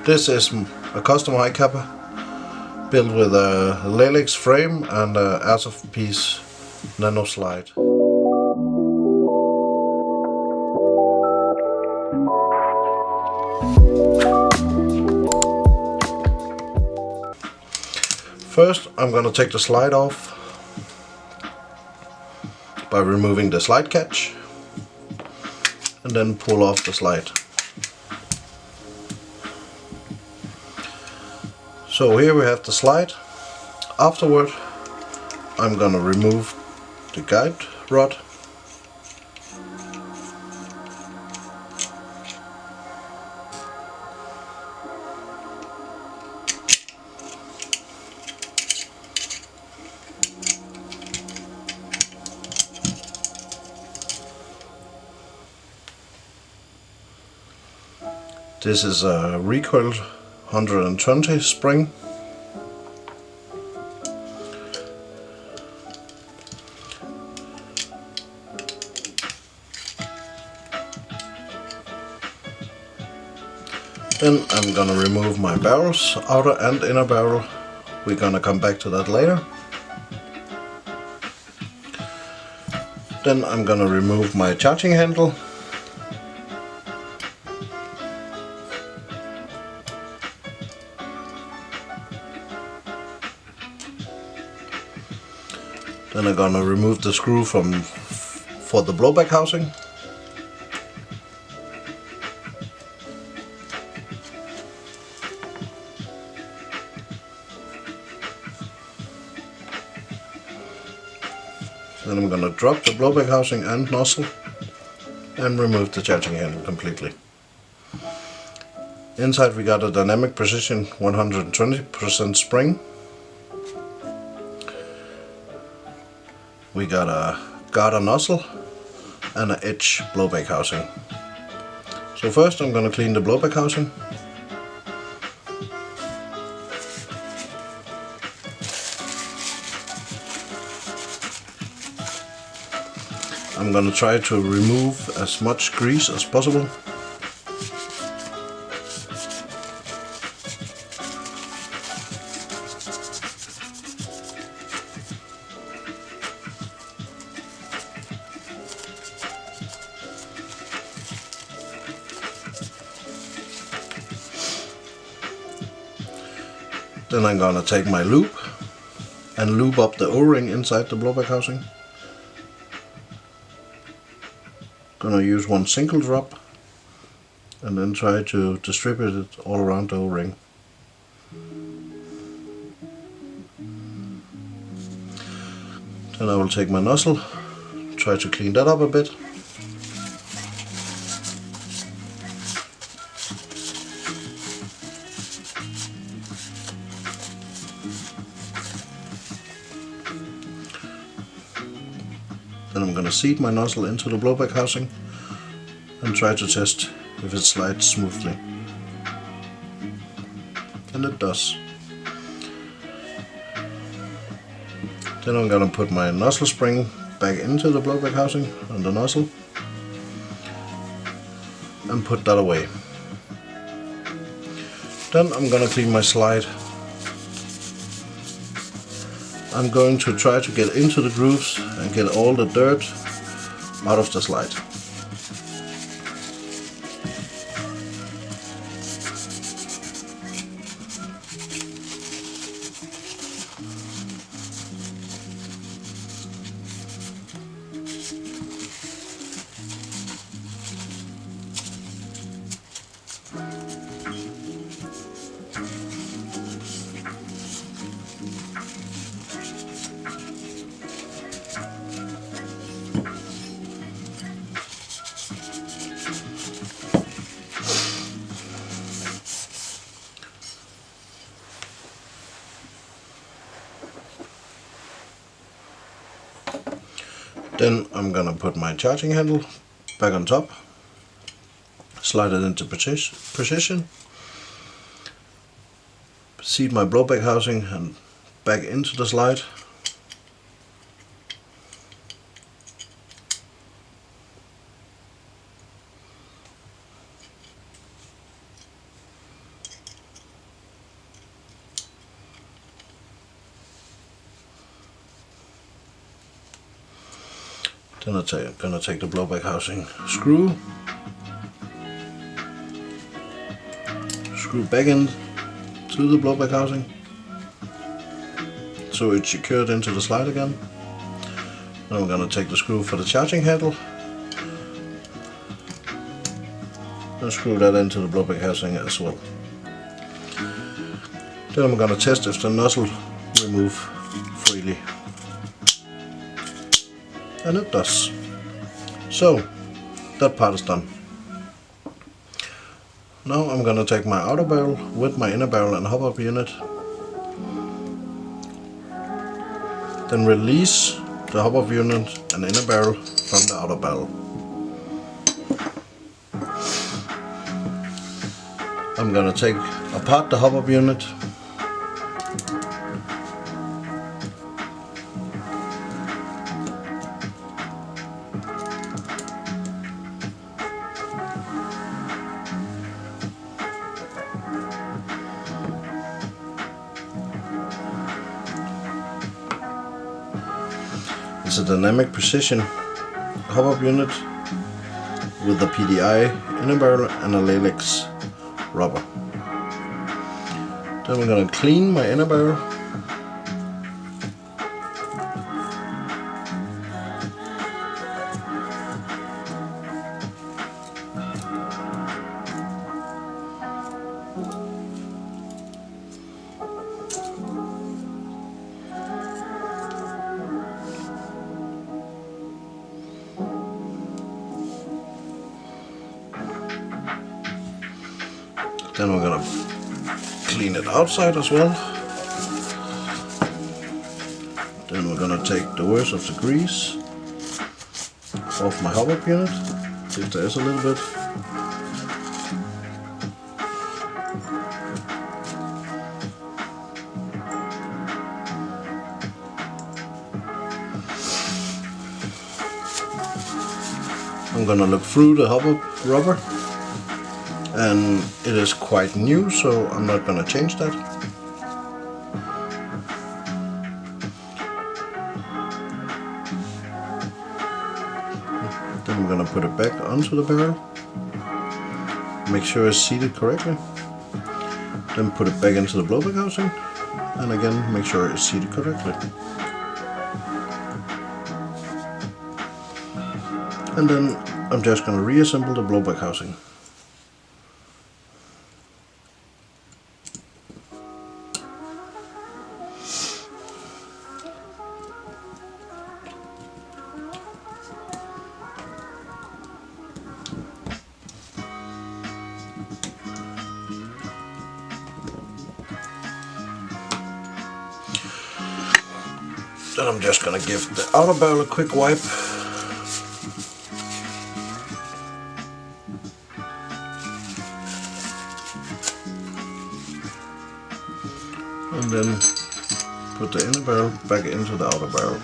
This is a custom Hi-Capa built with a Lelix frame and a Airsoft nano slide. First I'm gonna take the slide off by removing the slide catch and then pull off the slide. So here we have the slide. Afterward I'm gonna remove the guide rod . This is a recoiled 120 spring. Then I'm gonna remove my barrels, outer and inner barrel. We're gonna come back to that later. Then I'm gonna remove my charging handle. Then I'm gonna remove the screw for the blowback housing. Then I'm gonna drop the blowback housing and nozzle and remove the charging handle completely. Inside we got a dynamic precision 120% spring. We got a garter nozzle and an edge blowback housing. So first I'm gonna clean the blowback housing. I'm gonna try to remove as much grease as possible. Then I'm gonna take my loop and lube up the O-ring inside the blowback housing. Gonna use one single drop and then try to distribute it all around the O-ring. Then I will take my nozzle, try to clean that up a bit. Then I'm gonna seat my nozzle into the blowback housing and try to test if it slides smoothly. And it does. Then I'm gonna put my nozzle spring back into the blowback housing and the nozzle and put that away. Then I'm gonna clean my slide. I'm going to try to get into the grooves and get all the dirt out of the slide. Then I'm gonna put my charging handle back on top, slide it into position, seat my blowback housing and back into the slide. Then I'm gonna take the blowback housing screw, screw back in to the blowback housing so it's secured into the slide again. Then I'm gonna take the screw for the charging handle and screw that into the blowback housing as well. Then I'm gonna test if the nozzle will move freely. And it does. So that part is done. Now I'm gonna take my outer barrel with my inner barrel and hop-up unit, then release the hop-up unit and inner barrel from the outer barrel. I'm gonna take apart the hop-up unit, it's a dynamic precision hop-up unit with the PDI inner barrel and a Lalix rubber. Then we're going to clean my inner barrel. Then we're gonna clean it outside as well. Then we're gonna take the worst of the grease off my hop-up unit, if there is a little bit. I'm gonna look through the hop-up rubber, and it is quite new, so I'm not gonna change that. Then I'm gonna put it back onto the barrel, make sure it's seated correctly, then put it back into the blowback housing, and again make sure it's seated correctly. And then I'm just gonna reassemble the blowback housing. Then I'm just gonna give the outer barrel a quick wipe. And then put the inner barrel back into the outer barrel.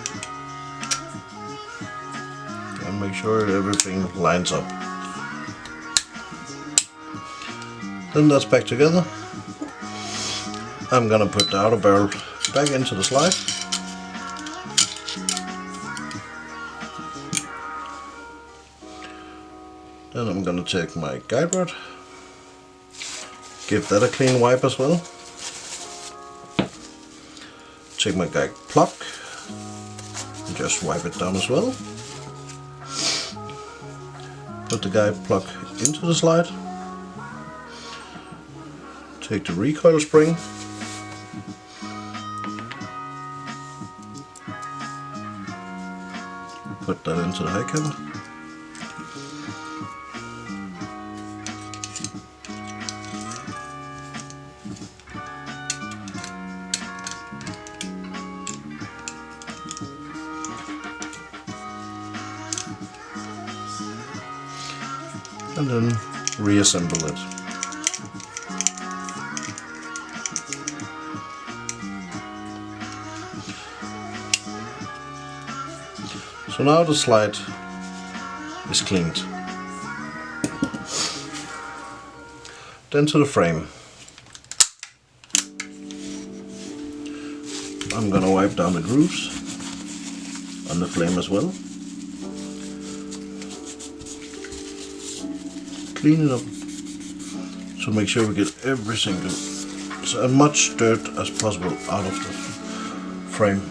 And make sure everything lines up. Then that's back together. I'm gonna put the outer barrel back into the slide. Then I'm gonna take my guide rod, give that a clean wipe as well. Take my guide plug and just wipe it down as well. Put the guide plug into the slide. Take the recoil spring. Put that into the Hi-Capa. And then reassemble it. So now the slide is cleaned. Then to the frame. I'm gonna wipe down the grooves on the flame as well. clean it up. So make sure we get every single, so as much dirt as possible out of the frame.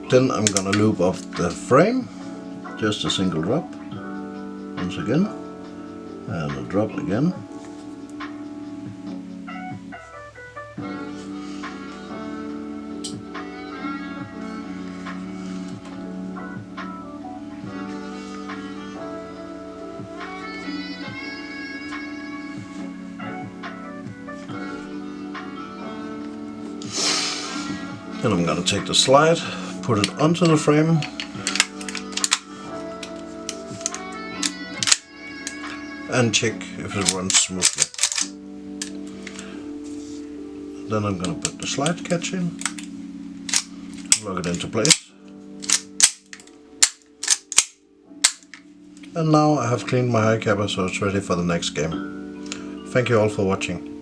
Then I'm gonna loop off the frame, just a single drop, once again, and a drop again. Then I'm gonna take the slide, put it onto the frame, and check if it runs smoothly. Then I'm gonna put the slide catch in, plug it into place. And now I have cleaned my Hi-Capa, so it's ready for the next game. Thank you all for watching.